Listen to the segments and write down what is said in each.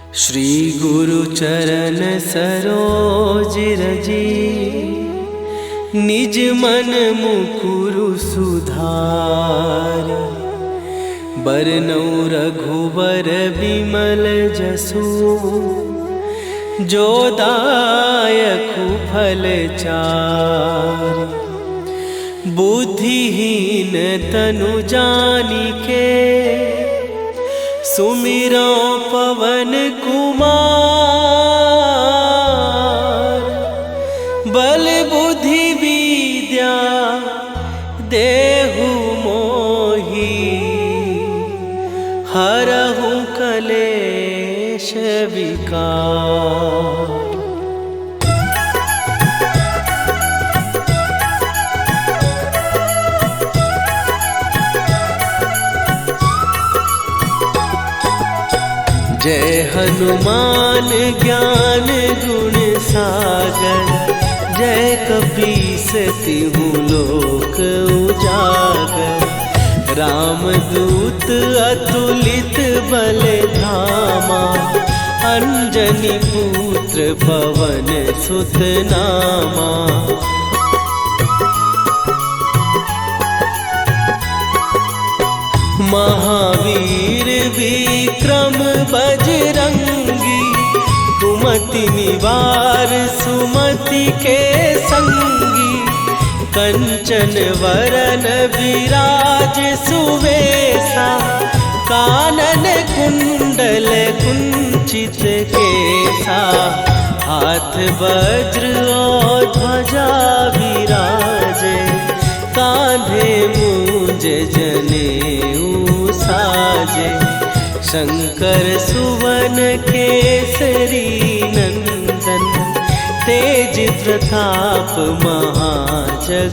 श्री गुरु चरण सरोज रजी, निज मन मुकुरु सुधार। बरनौ रघुबर बिमल जसु, जो दायकु फल चार। बुद्धिहीन तनु जानिके, सुमिरो पवन कुमार। बल बुद्धि विद्या देहु मोहि, हरहु कलेश विकार। जय हनुमान ज्ञान गुण सागर, जय कपीस तिहु लोक उजागर। रामदूत अतुलित बल धामा, अंजनी पुत्र पवन सुत नामा। महावीर विक्रम बजरंगी, कुमति निवार सुमति के संगी। कंचन वरन विराज सुवेशा, कानन कुंडल कुंचित केसा। हाथ वज्र और ध्वजा विराजे, कांधे मूंज जनेऊ साजे। शंकर सुवन केसरी नंदन, तेज प्रताप महाजगवंदन।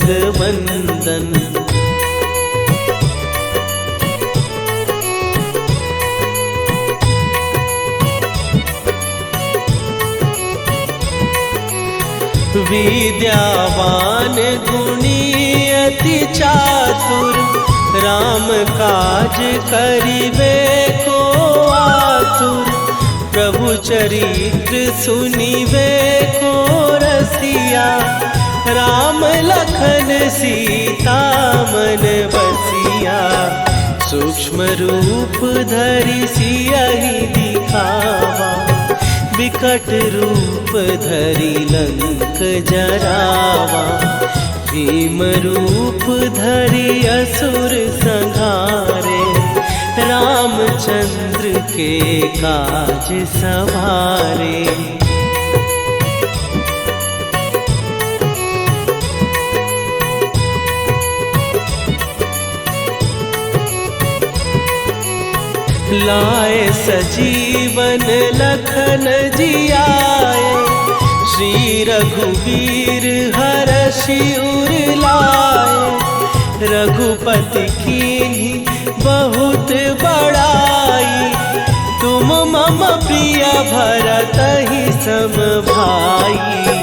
विद्यावान गुणी अति चातुर, राम काज करिबे को आतुर। प्रभु चरित्र सुनिबे को रसिया, राम लखन सीता मन बसिया। सूक्ष्म रूप धरि सियहि दिखावा, विकट रूप धरि लंक जरावा। भीम रूप धरि असुर संहारे, रामचंद्र के काज सवारे। लाए सजीवन लखन जियाए, श्री रघुवीर हरषि उर लाए। रघुपति कीन्ही बहुत बड़ाई, तुम मम प्रिय भरतहि सम भाई।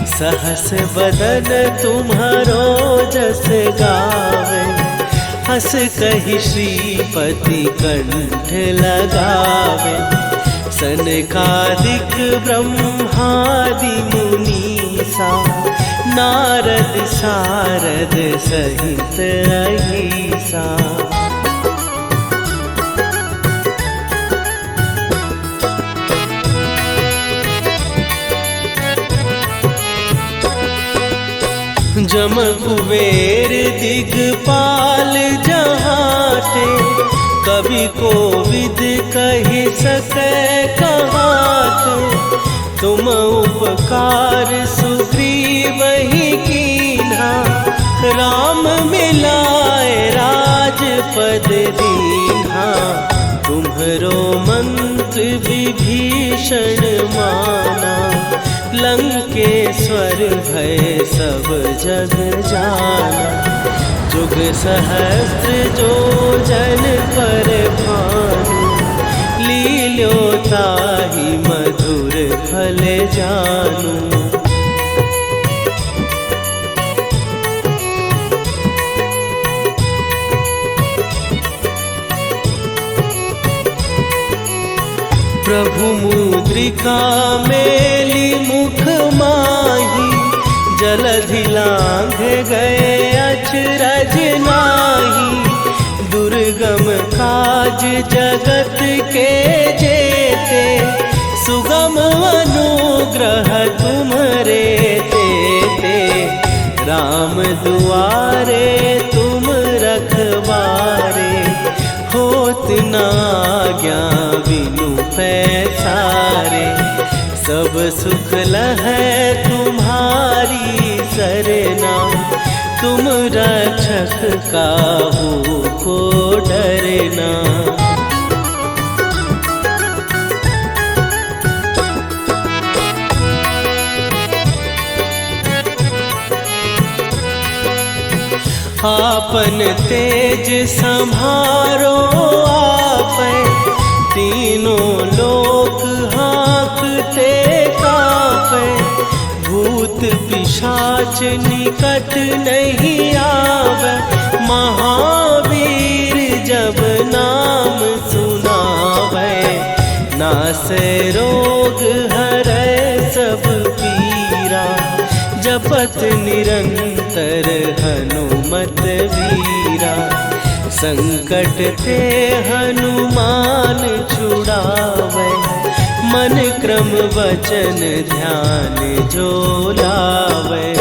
सहस बदन तुम्हारो जस गावे, हस कहि श्रीपति कंठ लगावे। सनकादिक ब्रह्मादि मुनीसा, नारद सारद सहित अहिसा। जम कुबेर दिगपाल जहाते, कवि कोविद कहि सकै कहाते। तुम उपकार सुग्रीवहि कीन्हा, राम मिलाए राजपद दीन्हा। तुम्हरो मंत्र विभीषण माना, लंकेश्वर भय सब जग जाना। जुग सहस्त्र जो जन पर भानु, लील्यो ताहि मधुर फल जानू। प्रभु मुद्रिका मेली मुख माही, जलधि लांघ गए अचरज नाही। दुर्गम काज जगत के जेते, सुगम अनुग्रह तुम्हरे तेते। राम दुआरे तुम रखवारे, होत न आज्ञा बिनु पैसारे। सब सुख लहै तुम्हारी सरना, तुम रक्षक काहू को डरना। आपन तेज संभारो आपै, तीनों लोक हाँकते कांपै। भूत पिशाच निकट नहीं आवे, महावीर जब नाम सुनावे। नासै रोग हरै सब पीरा, जपत निरंतर हनुमत वीरा। संकट ते हनुमान छुड़ावे, मन क्रम वचन ध्यान जो लावे।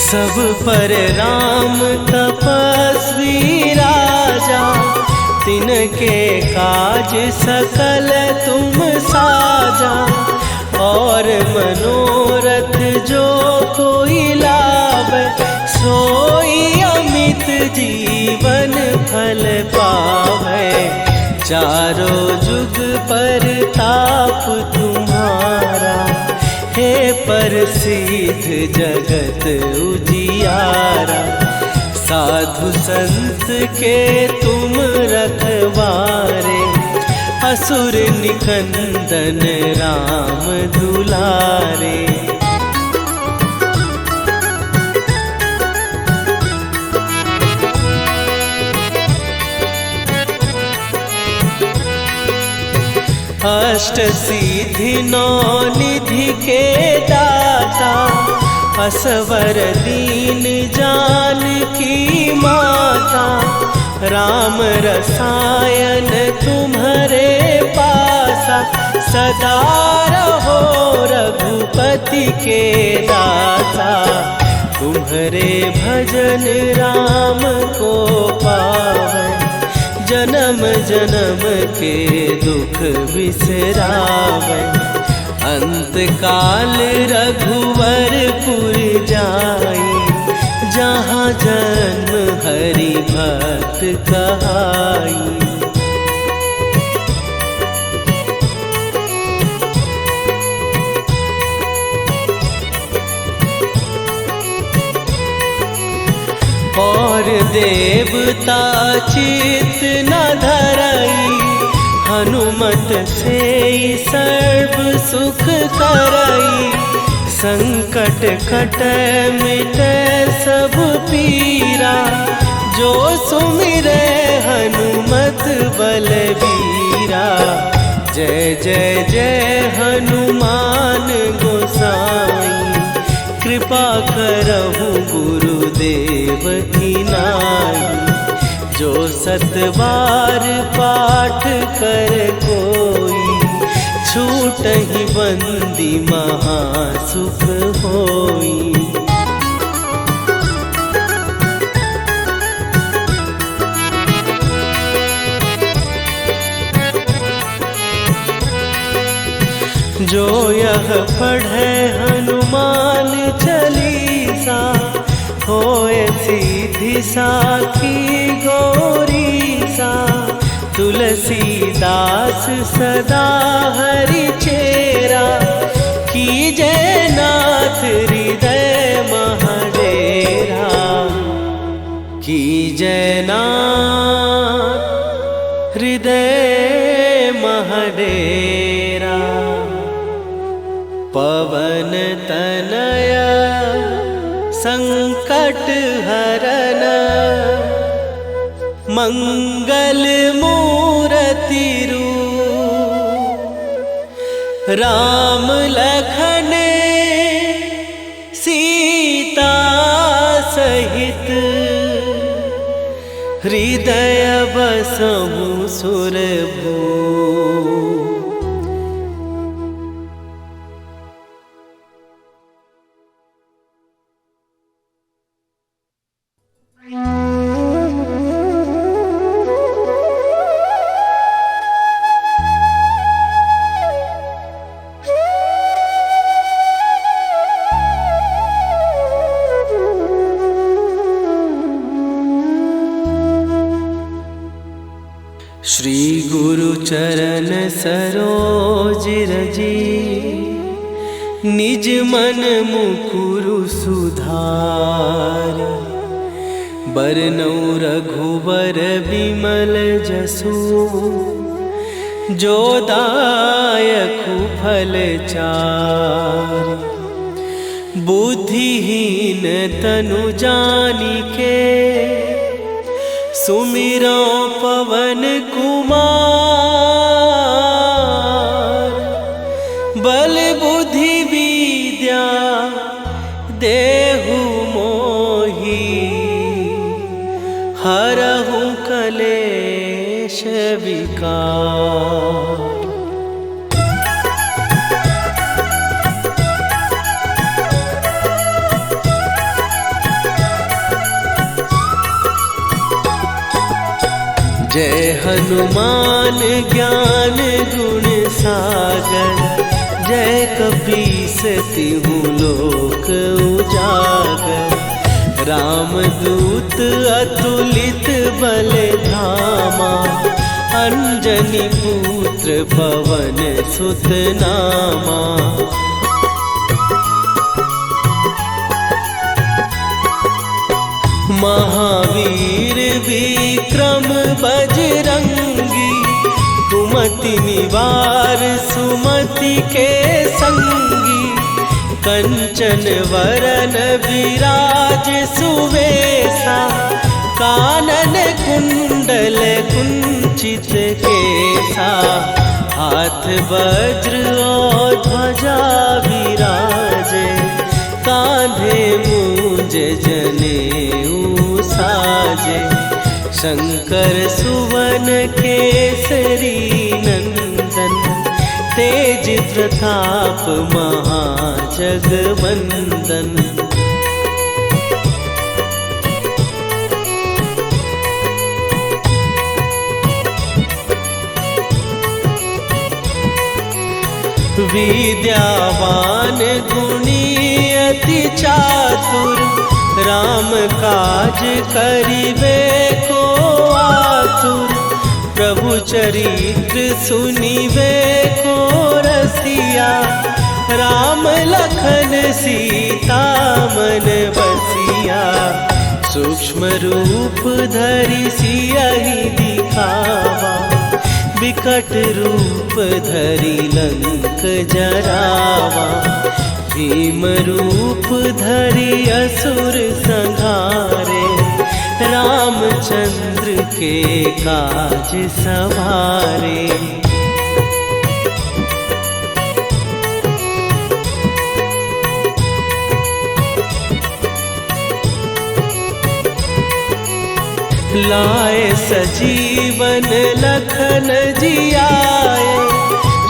सब पर राम तपस्वी राजा, तिनके काज सकल तुम साजा। और मनोरथ जो कोई लावे, सोई अमित जीवन फल पावे। चारों जुग पर ताप तुम्हारा, हे प्रसिद्ध जगत उजियारा। साधु संत के तुम रखवारे, असुर निकंदन राम दुलारे। अष्ट सिद्धि नौ निधि के दाता, असवर दीन जानकी माता। राम रसायन तुम्हारे पासा, सदा रहो रघुपति के दासा। तुम्हारे भजन राम को पावै, जन्म जन्म के दुख बिसरावै। अंत काल रघुवरपुर जाई, जहाँ जन्म हरि भक्त कहाई। और देवता चित न धरई, हनुमत से सर्व सुख करई। संकट कटै मिटै सब पीरा, जो सुमिरै हनुमत बलबीरा। जय जय जय हनुमान गोसाई, कृपा करहु गुरुदेव की नाई। जो सतबार पाठ कर कोई, छूटहि बंदी महासुख होई। जो यह पढ़े हनुमान चालीसा, होए सीधी साखी गौरीसा। तुलसीदास सदा हरि चेरा, कीजय नाथ हृदय महडेरा। कीजय नाथ हृदय महडेरा। पवन तनय संकट हरन मंगल मूर्ति रूप राम लखन सीता सहित हृदय बसहु सुरभू। श्री गुरु चरण सरोज रजी निज मन मुकुरु सुधार। बरनौ रघुबर बिमल जसु जो दायकु फल चार। बुद्धिहीन तनु जानिके सुमिरो पवन कुमार। बल बुद्धि विद्या देहु मोहि हरहु कलेश विकार। जय हनुमान ज्ञान गुण सागर। जय कपीस तिहु लोक उजागर। रामदूत अतुलित बल धामा। अंजनी पुत्र पवन सुत नामा। महावीर विक्रम बजरंगी। कुमति निवार सुमति के संगी। कंचन वरन विराज सुवेशा। कानन कुंडल कुंचित केसा। हाथ वज्र और ध्वजा विराजे। कांधे मूंज जनेऊ साजे। शंकर सुवन केसरी नंदन। तेज प्रताप महाजगवंदन। विद्यावान गुणी अति चातुर। राम काज करिबे को आतुर। प्रभु चरित्र सुनिबे को रसिया। राम लखन सीता मन बसिया। सूक्ष्म रूप धरि सियहि दिखावा। विकट रूप धरि लंक जरावा। भीम रूप धरि असुर संहारे। रामचंद्र के काज सवारे। लाए सजीवन लखन जियाए।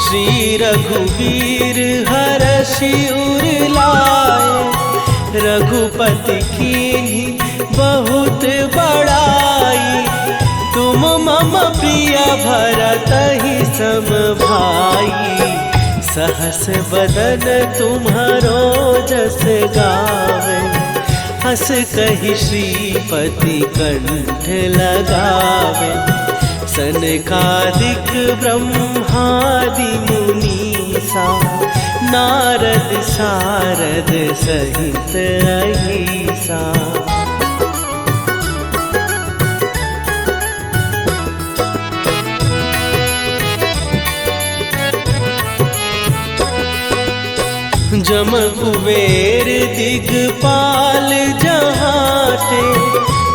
श्री रघुवीर हरषि उर लाए। रघुपति कीन्ही बहुत बड़ाई। तुम मम प्रिय भरतहि सम भाई। सहस बदन तुम्हारो जस गावे। हस कहि श्रीपति कंठ लगावे। सनकादिक ब्रह्मादि मुनीसा। नारद सारद सहित अहिसा। जम कुबेर दिगपाल जहाते,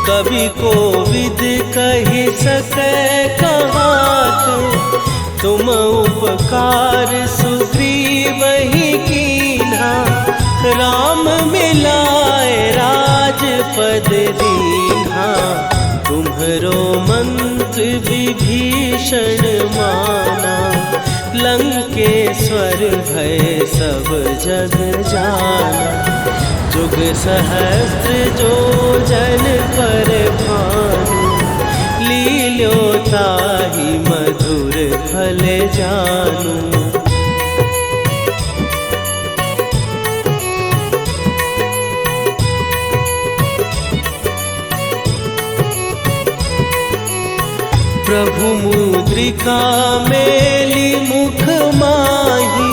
कवि कोविद कहि सकै कहाते। तुम उपकार सुग्रीव ही कीन्हा, राम मिलाए राजपद दीन्हा। तुम्हरो मंत्र विभीषण माना, लंकेश्वर भय सब जग जाना। जुग सहस्त्र जो जन पर भानु, लील्यो ताहि मधुर फल जानू। प्रभु मुद्रिका मेली मुख माही,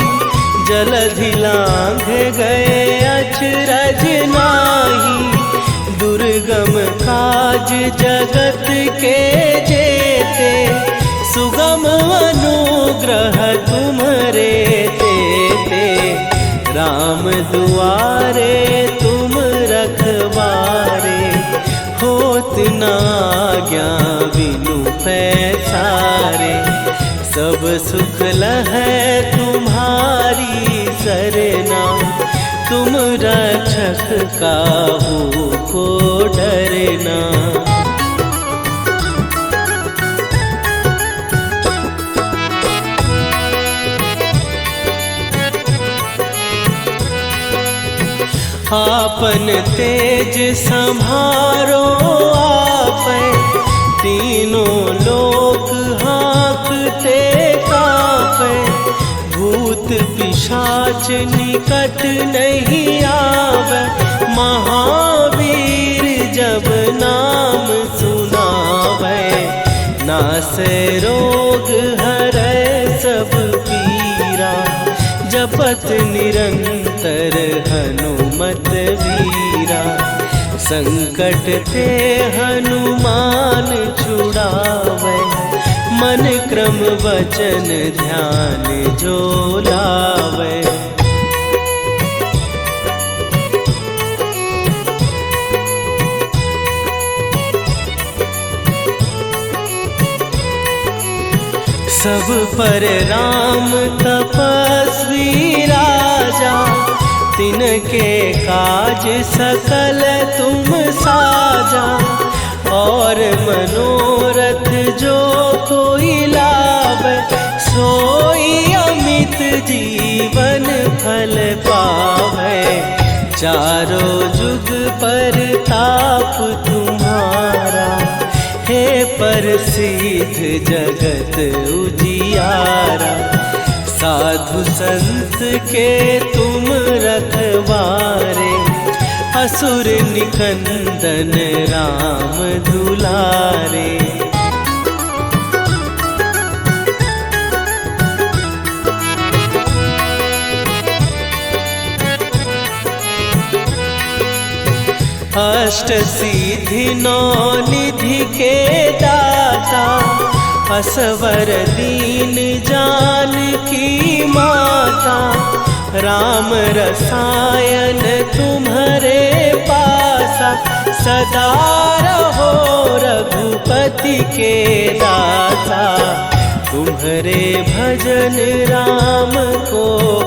जलधि लांघ गए अचरज नाही। दुर्गम काज जगत के जेते, सुगम अनुग्रह तुम्हरे तेते। राम दुआरे तुम रखवारे, होत न आज्ञा बिनु पैसारे। सब सुख लहै तुम्हारी सरना, तुम रक्षक काहू को डरना। आपन तेज सम्हारो आपै, तीनों लोक हाँकते कांपै। भूत पिशाच निकट नहीं आवे, महावीर जब नाम सुनावे। नासै रोग हरै सब पीरा, जपत निरंतर हनुमत वीरा। संकट ते हनुमान छुड़ावे, मन क्रम वचन ध्यान जो लावे। सब पर राम तपस्वी राजा, तिनके काज सकल तुम साजा। और मनोरथ जो कोई लावे, सोई अमित जीवन फल पावे। चारों जुग पर ताप तुम्हारा, हे प्रसिद्ध जगत उजियारा। साधु संत के तुम रखवारे, असुर निकंदन राम दुलारे। अष्ट सिद्धि नौ निधि के दाता, असवर दीन जानकी माता। राम रसायन तुम्हारे पासा, सदा रहो रघुपति के दासा। तुम्हारे भजन राम को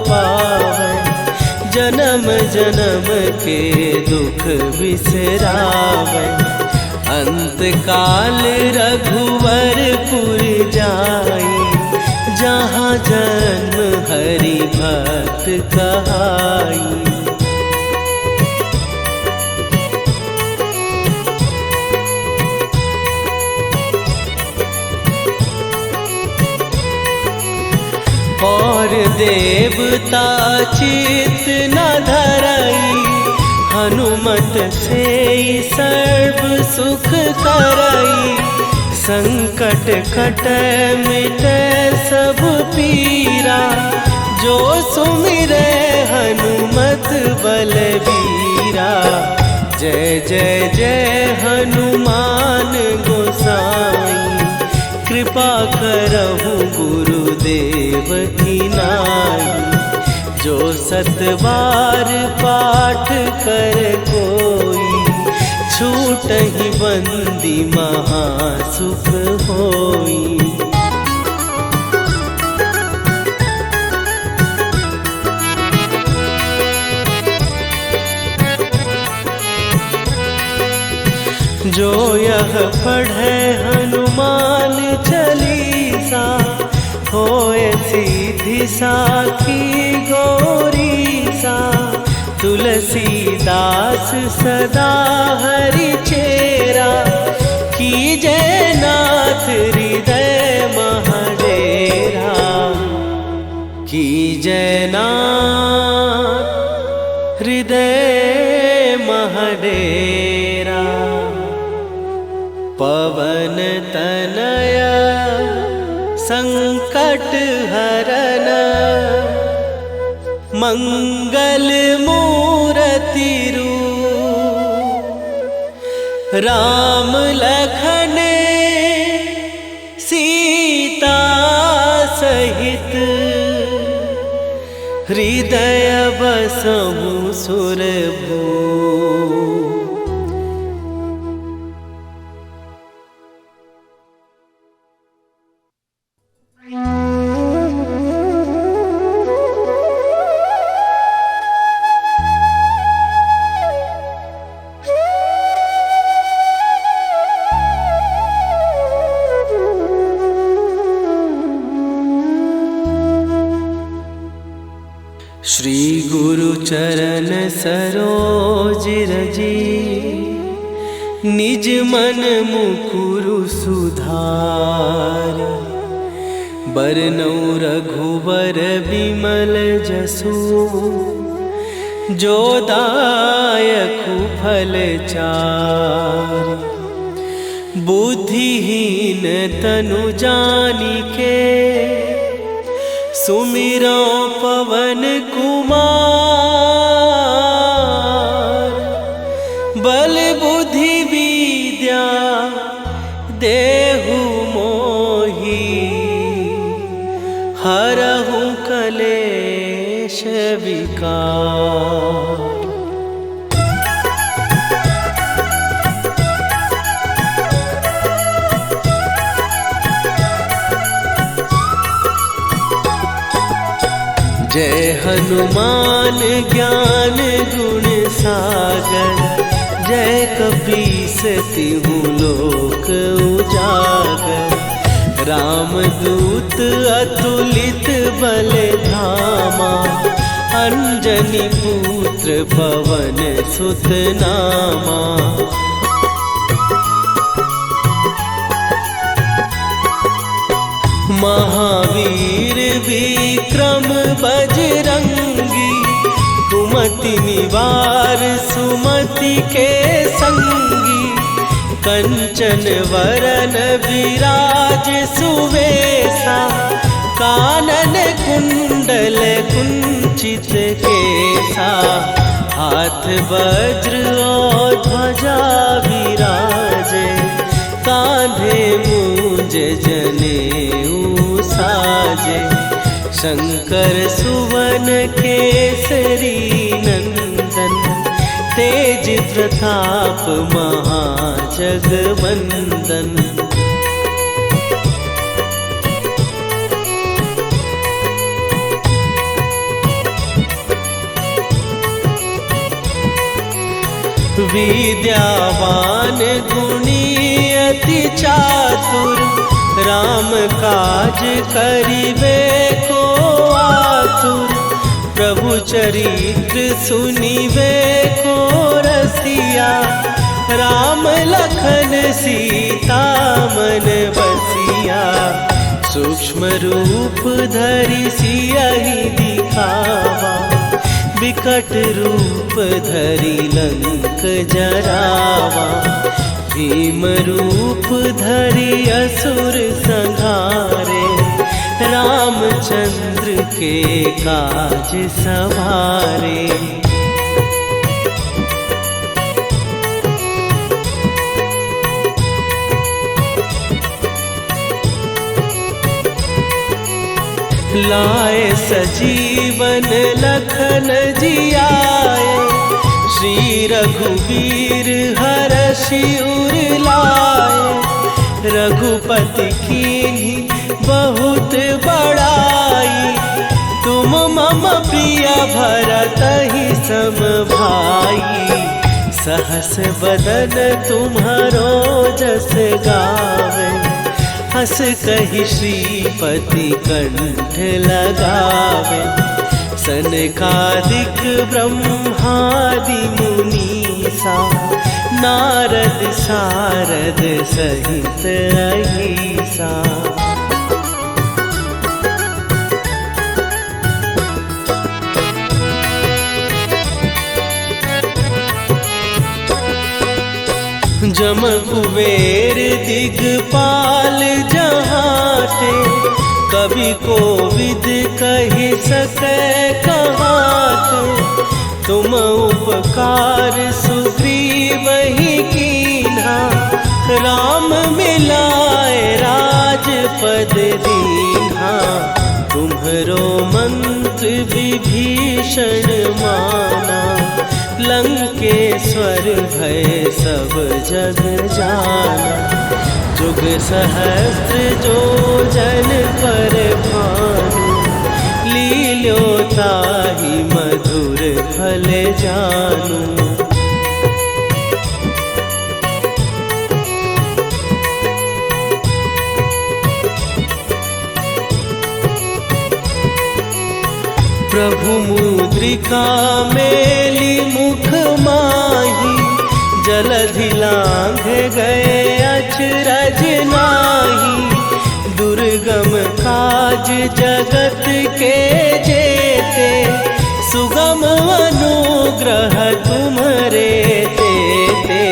पावै, जन्म जन्म के दुख बिसरावै। अंत काल रघुवरपुर जाई, जहाँ जन्म हरि भक्त कहाई। और देवता चित न धरई, हनुमत से सर्व सुख करई। संकट कटै मिटै सब पीरा, जो सुमिरै हनुमत बलबीरा। जय जय जय हनुमान गोसाई, कृपा करहु गुरुदेव की नाई। जो सतबार पाठ कर कोई, छूटहि बंदी महासुख होई। जो यह पढ़े हनुमान चालीसा, होए सीधी साखी गौरीसा। तुलसीदास सदा हरि चेरा, कीजय नाथ हृदय महडेरा। कीजय नाथ हृदय महडेरा। पवन तनया संकट हरन, मंगल मूर्ति रूप। राम लखन सीता सहित, हृदय बसहु सुरभूप। श्री गुरु चरण सरोज रजी, निज मन मुकुरु सुधार। बरनउँ रघुबर बिमल जसु, जो दायकु फल चारि। बुद्धिहीन तनु जानिके, सुमिरो पवन कुमार। बल बुद्धि विद्या देहु मोहि, हरहु कलेश विकार। जय हनुमान ज्ञान गुण सागर, जय कपीस तिहु लोक उजागर। रामदूत अतुलित बल धामा, अंजनी पुत्र पवन सुत नामा। महावीर विक्रम बजरंगी, कुमति निवार सुमति के संगी। कंचन वरन विराज सुवेशा, कानन कुंडल कुंचित केसा। हाथ वज्र और ध्वजा विराजे, कांधे मूंज जनेऊ साजे। शंकर सुवन केसरी नंदन, तेज प्रताप महाजगवंदन। विद्यावान गुणी अति चातुर, राम काज करिबे को आतुर। प्रभु चरित्र सुनिबे को रसिया, राम लखन सीता मन बसिया। सूक्ष्म रूप धरि सियहि दिखावा, विकट रूप धरि लंक जरावा। भीम रूप धरि असुर संहारे, रामचंद्र के काज सवारे। लाए सजीवन लखन जियाए, श्री रघुवीर हरषि उर लाए। रघुपति कीन्ही बहुत बड़ाई, तुम मम प्रिय भरतहि सम भाई। सहस बदन तुम्हारो जस गावे, हस कहि श्रीपति कंठ लगावे। सनकादिक ब्रह्मादि मुनीसा, नारद सारद सहित अहिसा। जम कुबेर दिगपाल जहाते, कवि कोविद कहि सकै कहाते। तुम उपकार सुग्रीवहि कीन्हा, राम मिलाए राजपद दीन्हा। तुम्हरो मंत्र विभीषण माना, लंकेश्वर भय सब जग जाना। जुग सहस्त्र जो जन पर भानु, लील्यो ताहि मधुर फल जानू। प्रभु मुद्रिका मेली मुख माही, जलधि लांघ गए अचरज नाही। दुर्गम काज जगत के जेते, सुगम अनुग्रह तुम्हरे तेते।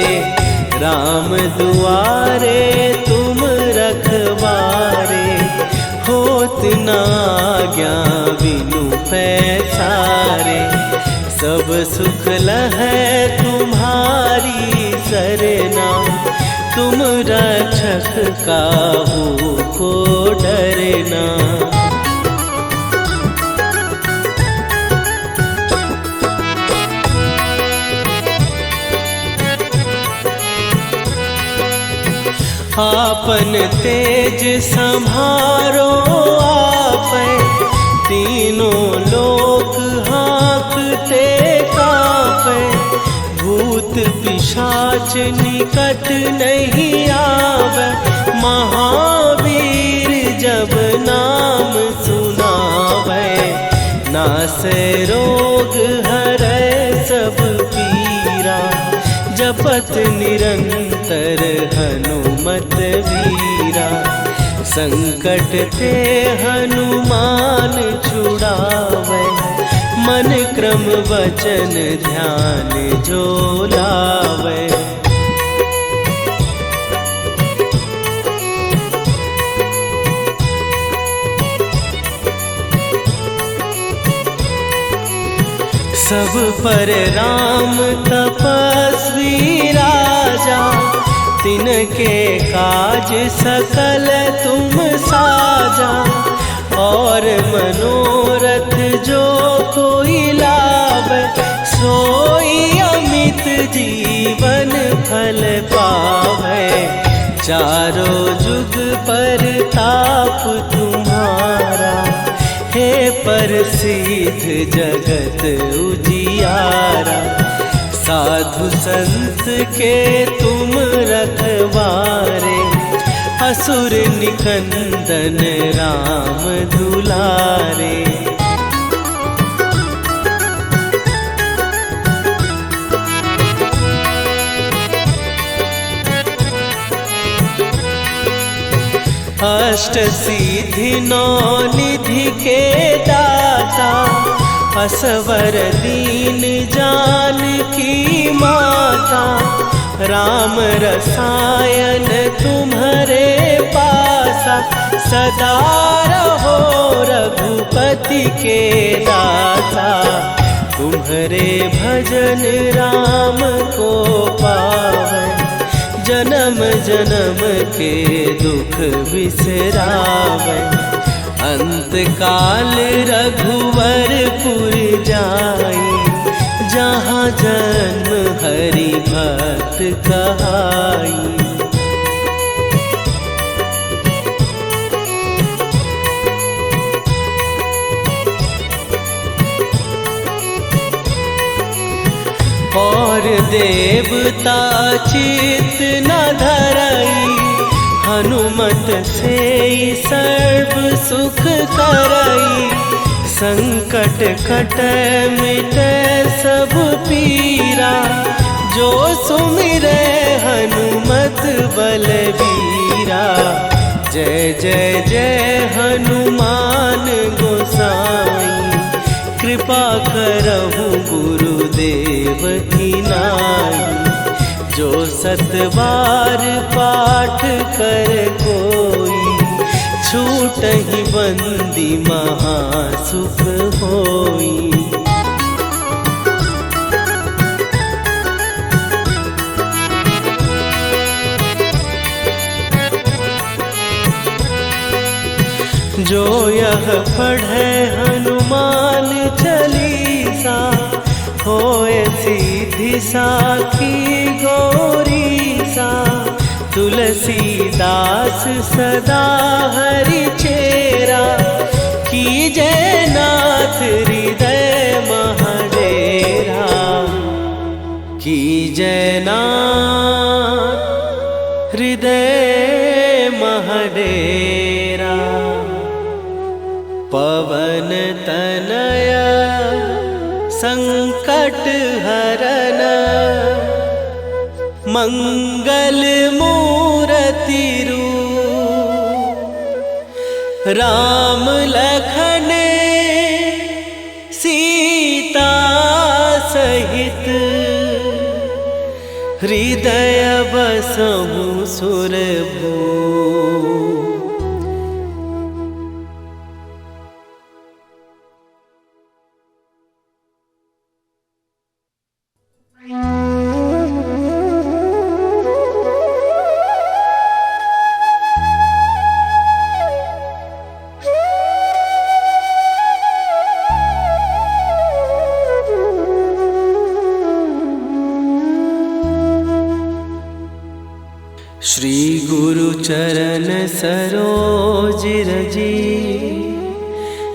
राम दुआरे तुम रखवारे, होत न आज्ञा बिनु पैसारे। सब सुख लहै तुम्हारी सरना, तुम रक्षक काहू को डरना। आपन तेज सम्हारो आपै, तीनों लोक हाँकते कांपै। भूत पिशाच निकट नहीं आवे, महावीर जब नाम सुनावे। नासै रोग हरै सब पीरा, जपत निरंतर हनुमत वीरा। संकट ते हनुमान छुड़ावे, मन क्रम वचन ध्यान जो लावे। सब पर राम तपस्वी राजा, तिनके काज सकल तुम साजा। और मनोरथ जो कोई लावे, सोई अमित जीवन फल पावे। चारों जुग पर ताप तुम्हारा, हे प्रसिद्ध जगत उजियारा। साधु संत के तुम रखवारे, असुर निकंदन राम दुलारे। अष्ट सिद्धि नौ निधि के दाता, असवर दीन जानकी माता। राम रसायन तुम्हारे पासा, सदा रहो रघुपति के दाता। तुम्हारे भजन राम को पावे, जन्म जन्म के दुख बिसरावे। अंत काल रघुवरपुर जाई, जहाँ जन्म हरि भक्त कहाई। और देवता चित न धरई, हनुमत से सर्व सुख करई। संकट कट मिटे सब पीरा, जो सुमिरे हनुमत बलबीरा। जय जय जय हनुमान गोसाई, कृपा करहु गुरुदेव की नाई। जो सत बार पाठ कर कोई, छूटहि बंदी महासुख होई। जो यह पढ़े हनुमान चालीसा, होए सीधी साखी गौरीसा। तुलसीदास सदा हरि चेरा, कीजय नाथ हृदय महडेरा। कीजय नाथ हृदय महडेरा। पवन तनय संकट हरन, मंगल मूरति रूप। राम लखन सीता सहित, हृदय बसहु सुरभूप। श्री गुरु चरण सरोज रजी,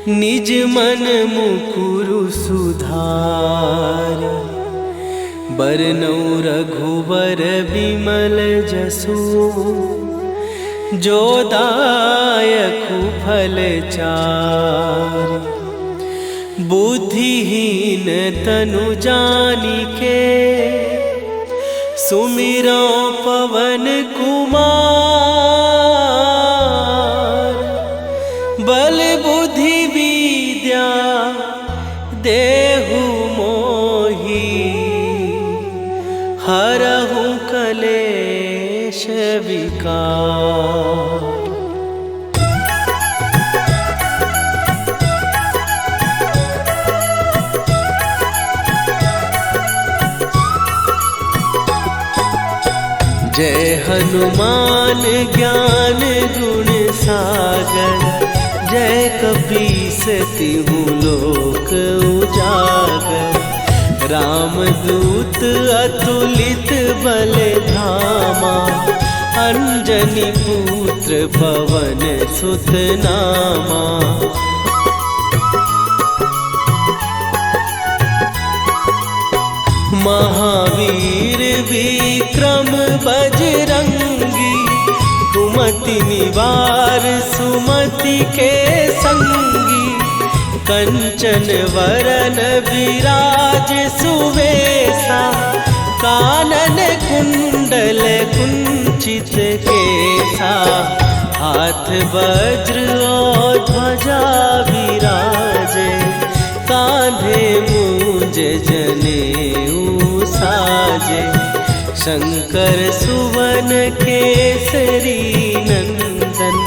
निज मन मुकुरु सुधार। बरनउँ रघुवर बिमल जसु, जो दायकु फल चारि। बुद्धिहीन तनु जानिके, सुमिरो पवन कुमार। बल बुद्धि विद्या देहु मोहि, हरहु कलेश विकार। जय हनुमान ज्ञान गुण सागर, जय कपीस तिहु लोक उजागर। रामदूत अतुलित बल धामा, अंजनी पुत्र पवन सुत नामा। महावीर विक्रम बजरंगी, कुमति निवार सुमति के संगी। कंचन वरन विराज सुवेशा, कानन कुंडल कुंचित केसा। हाथ वज्र और ध्वजा विराजे, कांधे मूंज जनेऊ साजे। शंकर सुवन केसरी नंदन,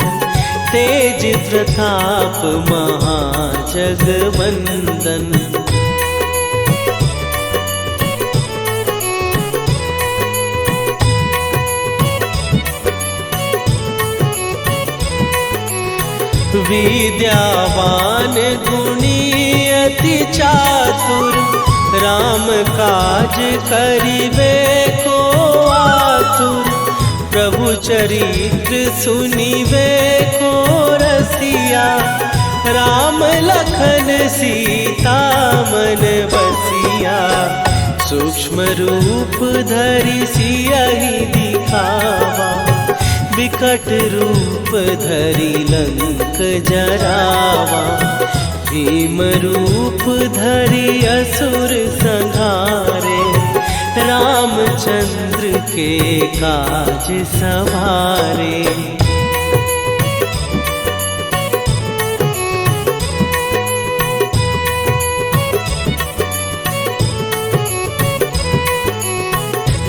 तेज प्रताप महाजगवंदन। विद्यावान गुणी अति चातुर, राम काज करिबे को आतुर। प्रभु चरित्र सुनिबे को रसिया, राम लखन सीता मन बसिया। सूक्ष्म रूप धरि सियहि दिखावा, विकट रूप धरि लंक जरावा। भीम रूप धरि असुर संहारे, रामचंद्र के काज सवारे।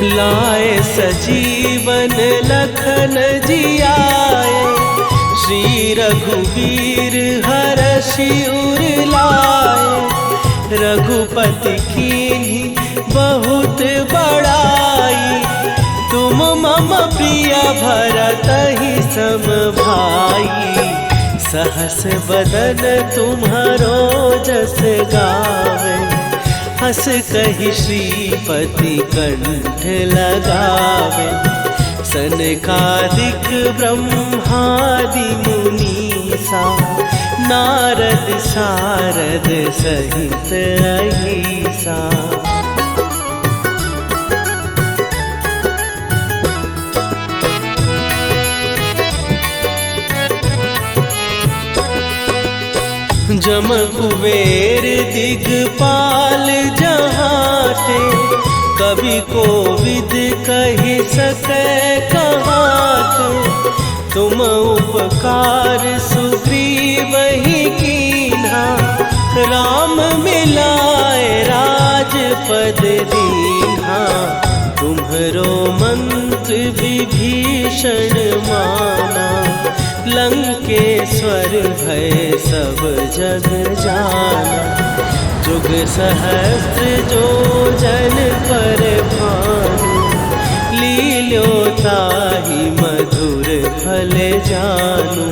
लाए सजीवन लखन जियाए, श्री रघुवीर हरषि उर लाए। रघुपति कीन्ही बहुत बड़ाई, तुम मम प्रिय भरतहि सम भाई। सहस बदन तुम्हारो जस गावे, हस कहि श्रीपति कंठ लगावे। सनकादिक ब्रह्मादि मुनीसा, नारद सारद सहित अहिसा। जम कुबेर दिगपाल जहाते, कवि कोविद कहि सकै कहाते। तुम उपकार सुग्रीवहि कीन्हा, राम मिलाए राजपद दीन्हा। तुम्हरो मंत्र विभीषण माना, लंकेश्वर भय सब जग जाना। जुग सहस्त्र जो जन पर भानु, लील्यो ताहि मधुर फल जानू।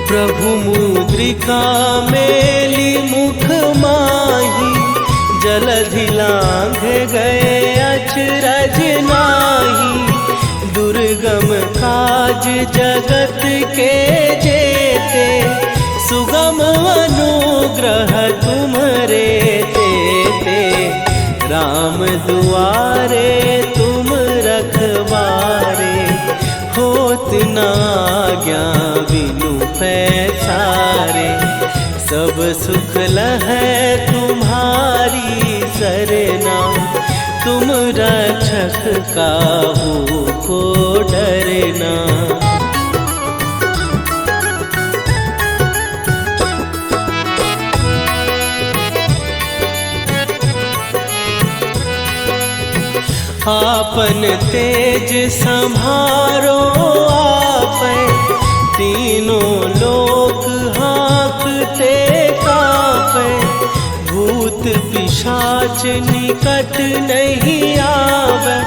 प्रभु मुद्रिका मेली मुख माही, जलधि लांघ गए अचरज नाही। दुर्गम काज जगत के जेते, सुगम अनुग्रह तुम्हरे तेते। राम दुआरे तुम रखवारे, होत न आज्ञा बिनु पैसारे। सब सुख लहै तुम्हारी सरना, तुम रक्षक काहू को डरना। आपन तेज संभारो आपै, तीनों लोक हाँकते कांपै। भूत पिशाच निकट नहीं आवे,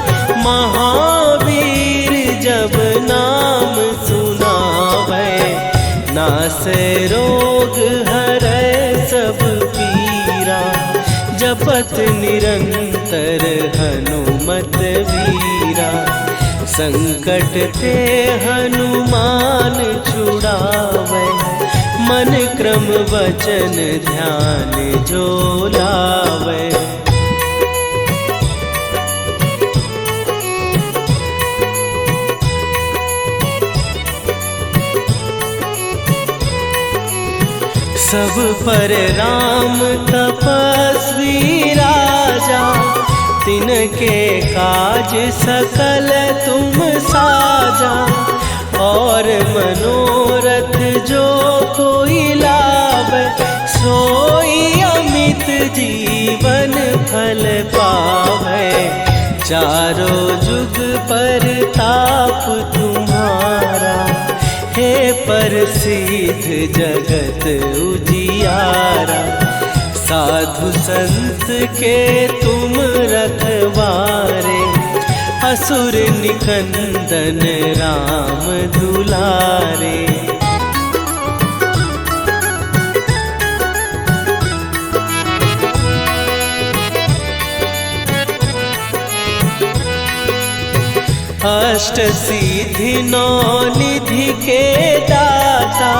महावीर जब नाम सुनावे। नासै रोग हरै सब पीरा, जपत निरंतर हनुमत वीरा। संकट ते हनुमान छुड़ावे, मन क्रम वचन ध्यान जो लावे। सब पर राम तपस्वी राजा, तिनके काज सकल तुम साजा। और मनोरथ जो कोई लावे, सोई अमित जीवन फल पावे। चारों जुग पर ताप तुम्हारा, हे प्रसिद्ध जगत उजियारा। साधु संत के तुम रखवारे, असुर निकंदन राम दुलारे। अष्ट सिद्धि नौ निधि के दाता,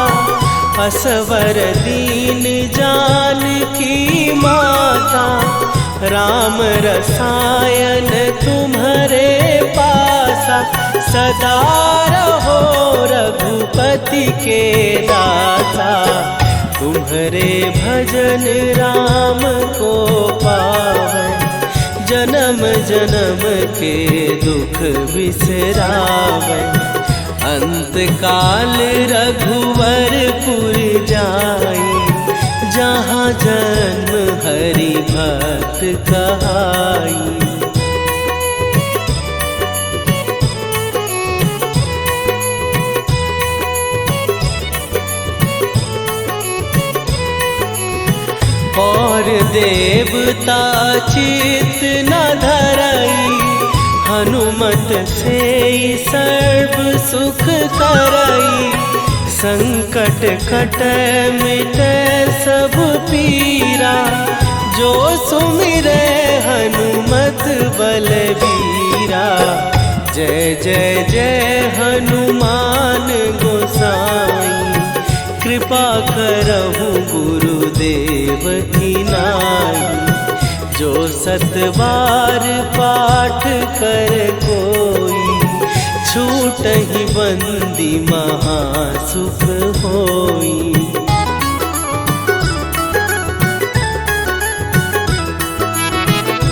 असवर दीन जानकी माता। राम रसायन तुम्हारे पासा, सदा रहो रघुपति के दाता। तुम्हारे भजन राम को पावन, जन्म जन्म के दुख बिसरावे। अंत काल रघुवरपुर जाई, जहाँ जन्म हरि भक्त कहाई। और देवता चित न धरई, हनुमत से सर्व सुख करई। संकट कट मिट सब पीरा, जो सुमिरे हनुमत बलबीरा। जय जय जय हनुमान गोसाई, कृपा करहु गुरुदेव की नाई। जो सतबार पाठ कर कोई, छूटहि बंदी महासुख होई।